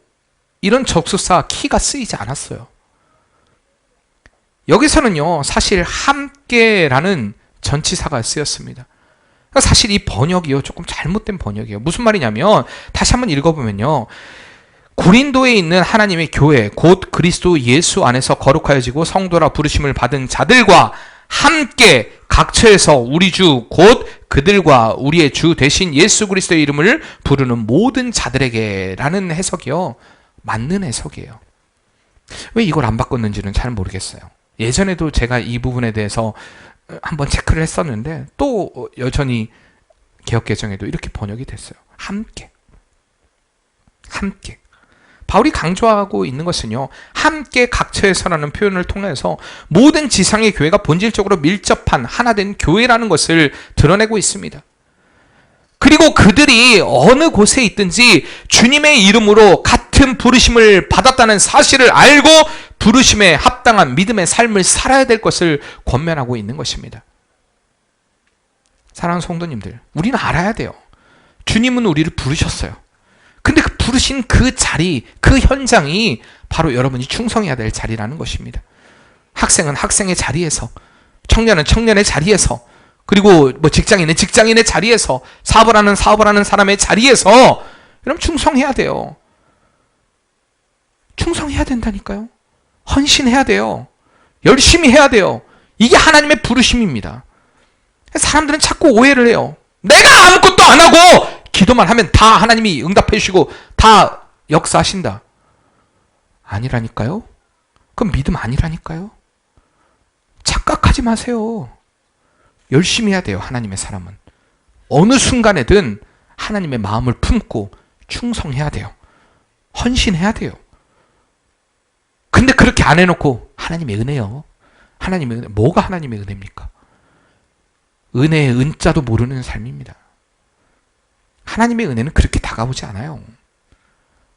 이런 접속사 키가 쓰이지 않았어요. 여기서는요 사실 함께라는 전치사가 쓰였습니다. 사실 이 번역이요 조금 잘못된 번역이에요. 무슨 말이냐면 다시 한번 읽어보면요, 고린도에 있는 하나님의 교회 곧 그리스도 예수 안에서 거룩하여지고 성도라 부르심을 받은 자들과 함께 각처에서 우리 주 곧 그들과 우리의 주 대신 예수 그리스도의 이름을 부르는 모든 자들에게 라는 해석이요 맞는 해석이에요. 왜 이걸 안 바꿨는지는 잘 모르겠어요. 예전에도 제가 이 부분에 대해서 한번 체크를 했었는데 또 여전히 개역개정에도 이렇게 번역이 됐어요. 함께. 바울이 강조하고 있는 것은요, 함께 각처에서라는 표현을 통해서 모든 지상의 교회가 본질적으로 밀접한 하나된 교회라는 것을 드러내고 있습니다. 그리고 그들이 어느 곳에 있든지 주님의 이름으로 같은 부르심을 받았다는 사실을 알고 부르심에 합당한 믿음의 삶을 살아야 될 것을 권면하고 있는 것입니다. 사랑하는 성도님들, 우리는 알아야 돼요. 주님은 우리를 부르셨어요. 근데 그 부르신 그 자리, 그 현장이 바로 여러분이 충성해야 될 자리라는 것입니다. 학생은 학생의 자리에서, 청년은 청년의 자리에서, 그리고 직장인은 직장인의 자리에서, 사업을 하는 사람의 자리에서 여러분 충성해야 돼요. 충성해야 된다니까요. 헌신해야 돼요. 열심히 해야 돼요. 이게 하나님의 부르심입니다. 사람들은 자꾸 오해를 해요. 내가 아무것도 안 하고 기도만 하면 다 하나님이 응답해 주시고 다 역사하신다. 아니라니까요. 그건 믿음 아니라니까요. 착각하지 마세요. 열심히 해야 돼요. 하나님의 사람은 어느 순간에든 하나님의 마음을 품고 충성해야 돼요. 헌신해야 돼요. 근데 그렇게 안 해놓고 하나님의 은혜요. 하나님의 은혜. 뭐가 하나님의 은혜입니까? 은혜의 은자도 모르는 삶입니다. 하나님의 은혜는 그렇게 다가오지 않아요.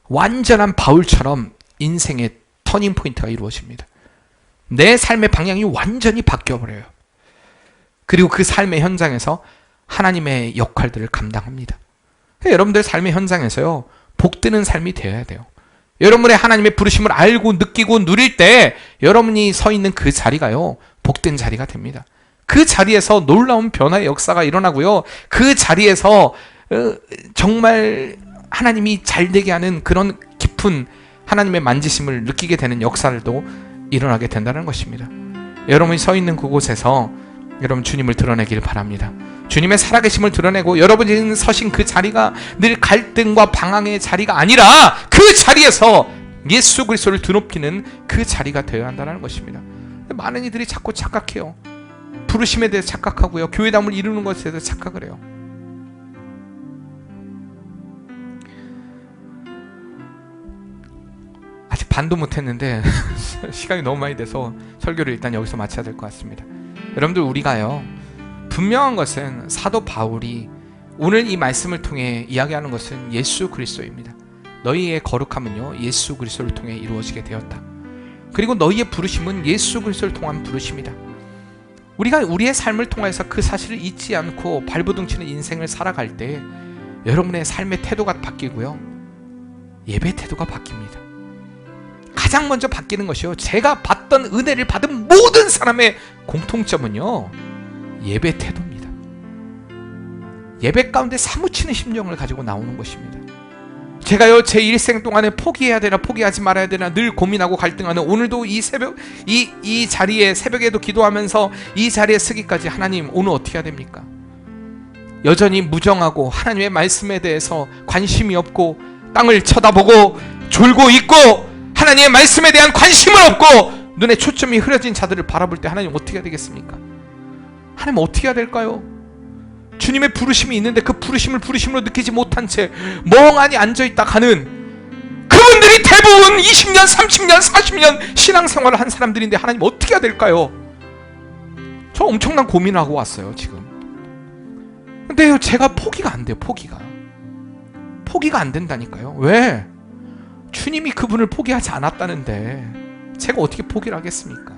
완전한 바울처럼 인생의 터닝 포인트가 이루어집니다. 내 삶의 방향이 완전히 바뀌어버려요. 그리고 그 삶의 현장에서 하나님의 역할들을 감당합니다. 여러분들 삶의 현장에서요, 복되는 삶이 되어야 돼요. 여러분의 하나님의 부르심을 알고 느끼고 누릴 때 여러분이 서 있는 그 자리가요, 복된 자리가 됩니다. 그 자리에서 놀라운 변화의 역사가 일어나고요, 그 자리에서 정말 하나님이 잘되게 하는 그런 깊은 하나님의 만지심을 느끼게 되는 역사들도 일어나게 된다는 것입니다. 여러분이 서 있는 그곳에서 여러분 주님을 드러내길 바랍니다. 주님의 살아계심을 드러내고 여러분이 서신 그 자리가 늘 갈등과 방황의 자리가 아니라 그 자리에서 예수 그리스도를 드높이는 그 자리가 되어야 한다는 것입니다. 많은 이들이 자꾸 착각해요. 부르심에 대해 착각하고요, 교회담을 이루는 것에 대해서 착각을 해요. 아직 반도 못했는데 시간이 너무 많이 돼서 설교를 일단 여기서 마쳐야 될 것 같습니다. 여러분들, 우리가요, 분명한 것은 사도 바울이 오늘 이 말씀을 통해 이야기하는 것은 예수 그리스도입니다. 너희의 거룩함은요, 예수 그리스도를 통해 이루어지게 되었다. 그리고 너희의 부르심은 예수 그리스도를 통한 부르심이다. 우리가 우리의 삶을 통해서 그 사실을 잊지 않고 발버둥치는 인생을 살아갈 때 여러분의 삶의 태도가 바뀌고요, 예배 태도가 바뀝니다. 가장 먼저 바뀌는 것이요, 제가 받던 은혜를 받은 모든 사람의 공통점은요, 예배 태도입니다. 예배 가운데 사무치는 심령을 가지고 나오는 것입니다. 제가요, 제 일생 동안에 포기해야 되나 포기하지 말아야 되나 늘 고민하고 갈등하는, 오늘도 이 새벽 이 자리에 새벽에도 기도하면서 이 자리에 서기까지, 하나님 오늘 어떻게 해야 됩니까? 여전히 무정하고 하나님의 말씀에 대해서 관심이 없고 땅을 쳐다보고 졸고 있고 하나님의 말씀에 대한 관심은 없고 눈에 초점이 흐려진 자들을 바라볼 때 하나님 어떻게 해야 되겠습니까? 하나님 어떻게 해야 될까요? 주님의 부르심이 있는데 그 부르심으로 느끼지 못한 채 멍하니 앉아있다 가는 그분들이 대부분 20년, 30년, 40년 신앙생활을 한 사람들인데 하나님 어떻게 해야 될까요? 저 엄청난 고민을 하고 왔어요 지금. 근데요, 제가 포기가 안 돼요. 포기가 안 된다니까요. 왜? 주님이 그분을 포기하지 않았다는데 제가 어떻게 포기를 하겠습니까?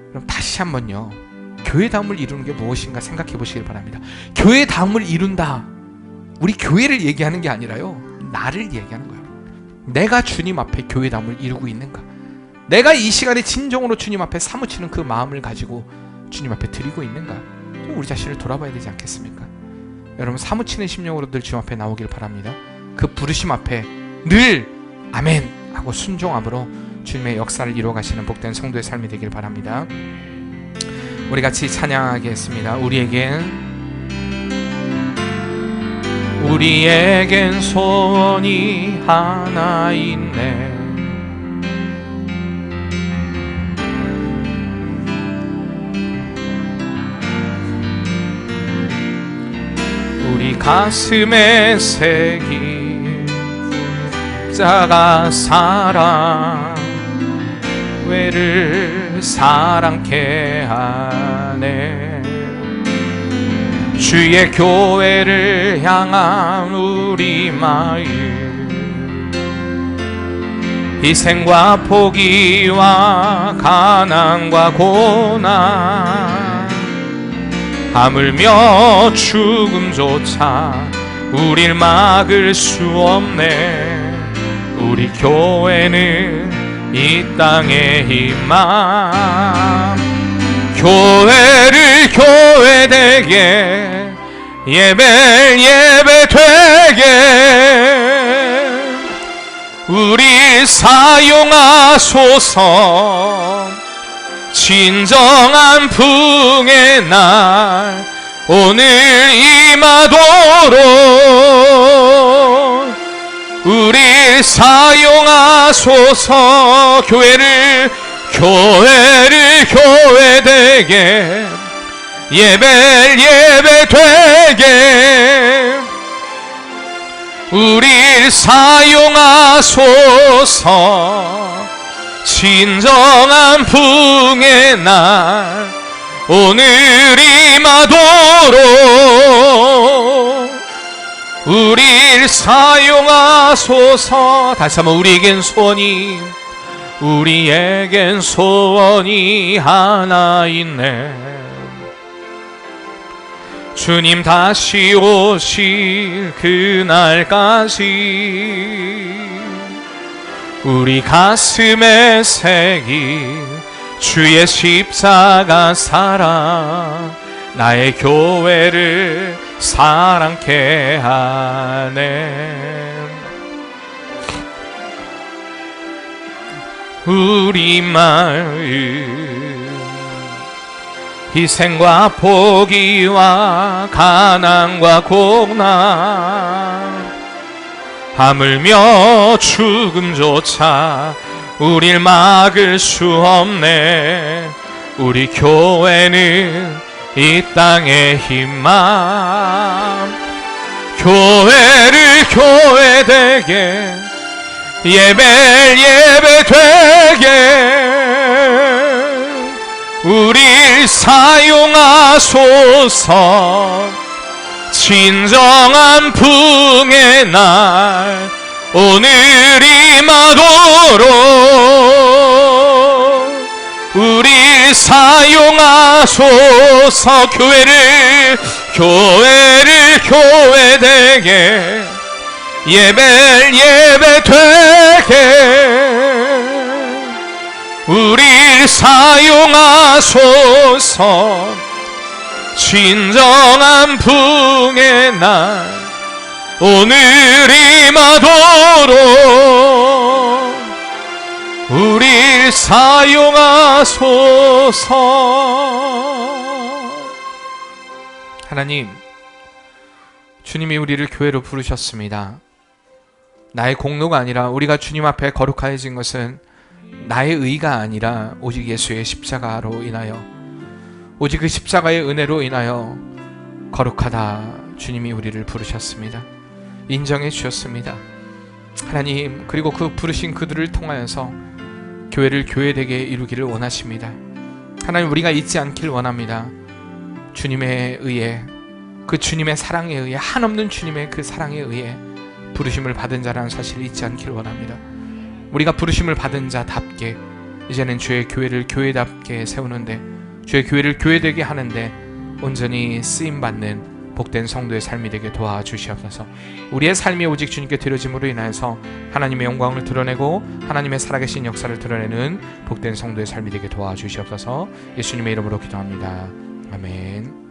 그럼 다시 한번요, 교회다움을 이루는 게 무엇인가 생각해 보시길 바랍니다. 교회다움을 이룬다, 우리 교회를 얘기하는 게 아니라요, 나를 얘기하는 거예요. 내가 주님 앞에 교회다움을 이루고 있는가? 내가 이 시간에 진정으로 주님 앞에 사무치는 그 마음을 가지고 주님 앞에 드리고 있는가? 우리 자신을 돌아봐야 되지 않겠습니까? 여러분, 사무치는 심령으로 늘 주님 앞에 나오길 바랍니다. 그 부르심 앞에 늘 아멘 하고 순종함으로 주님의 역사를 이루어 가시는 복된 성도의 삶이 되길 바랍니다. 우리 같이 찬양하겠습니다. 우리에겐 소원이 하나 있네. 우리 가슴에 새긴 자가 사랑, 외를 사랑케 하네. 주의 교회를 향한 우리 마음, 희생과 포기와 가난과 고난, 하물며 죽음조차 우릴 막을 수 없네. 우리 교회는 이 땅의 희망. 교회를 교회되게, 예배를 예배되게 우리 사용하소서. 진정한 부흥의 날 오늘 임하도록 우리 사용하소서. 교회를 교회되게, 예배를 예배되게 우리 사용하소서. 진정한 부흥의 날 오늘 임하도록 우리를 사용하소서. 다시 한번 우리에겐 소원이 하나 있네. 주님 다시 오실 그날까지 우리 가슴에 새긴 주의 십자가 사랑 나의 교회를 사랑케 하네. 우리 마음 희생과 포기와 가난과 고난 하물며 죽음조차 우릴 막을 수 없네. 우리 교회는 이 땅의 희망. 교회를 교회되게, 예배를 예배되게 우릴 사용하소서. 진정한 부흥의 날 오늘 임하도록 우릴 사용하소서. 교회를 교회되게, 예배를 예배되게 우릴 사용하소서. 진정한 부흥의 날 오늘 임하도록 우릴 사용하소서. 하나님, 주님이 우리를 교회로 부르셨습니다. 나의 공로가 아니라 우리가 주님 앞에 거룩하여진 것은 나의 의가 아니라 오직 예수의 십자가로 인하여, 오직 그 십자가의 은혜로 인하여 거룩하다 주님이 우리를 부르셨습니다. 인정해 주셨습니다. 하나님, 그리고 그 부르신 그들을 통하여서 교회를 교회되게 이루기를 원하십니다. 하나님, 우리가 잊지 않길 원합니다. 주님의 의해, 그 주님의 사랑에 의해, 한없는 주님의 그 사랑에 의해 부르심을 받은 자라는 사실을 잊지 않길 원합니다. 우리가 부르심을 받은 자답게 이제는 주의 교회를 교회답게 세우는데, 주의 교회를 교회되게 하는데 온전히 쓰임받는 복된 성도의 삶이 되게 도와주시옵소서. 우리의 삶이 오직 주님께 드려짐으로 인하여서 하나님의 영광을 드러내고 하나님의 살아계신 역사를 드러내는 복된 성도의 삶이 되게 도와주시옵소서. 예수님의 이름으로 기도합니다. 아멘.